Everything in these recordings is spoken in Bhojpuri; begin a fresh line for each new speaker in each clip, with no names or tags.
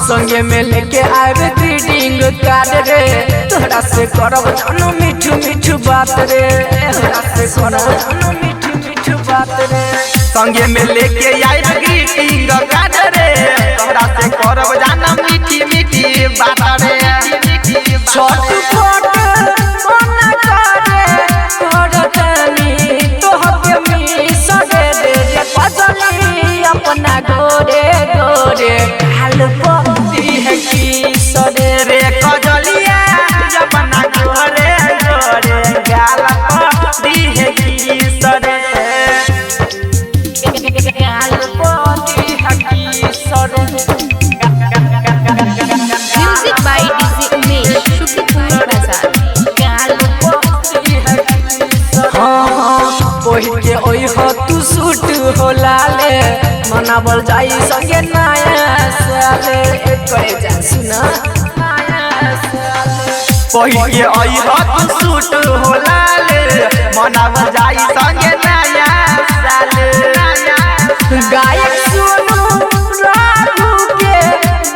संगे में लेके आवे ग्रीटिंग कार्ड रे तोरा से करब जानो मीठू मीठू बात रे तोरा से करब जानो मीठू मीठू बात रे
संगे में लेके आवे ग्रीटिंग कार्ड रे तोरा से करब जानो मीठी मीठी बात रे
छोट छोट मना करे करतनी तोहके मिस दे रे पजली अपना गोरे गोरे गाल पति है की सरे
रे कजलिया अपना गोरे गोरे गाल पति है की सरे
गाल पति है की सरे।
म्यूजिक बाय डीजे उमेश शुक्रिया बाजार।
ओही के ओही हो तू सूट हो लाले मनावल जाई संगे नया साले करे जा सुना नया साले
ओही के ओही हो तू सूट हो लाले मनावल जाई संगे नया साले
गायक सुनो राहु के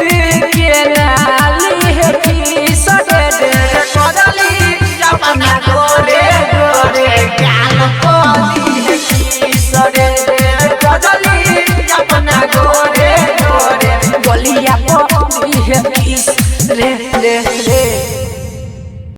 दिल के नाली है की सदे दे कदली अपना गोरे गोरे गाल पति है की सदे दे कदली अपना गोरे गोरे गलिया पति है की रे रे रे।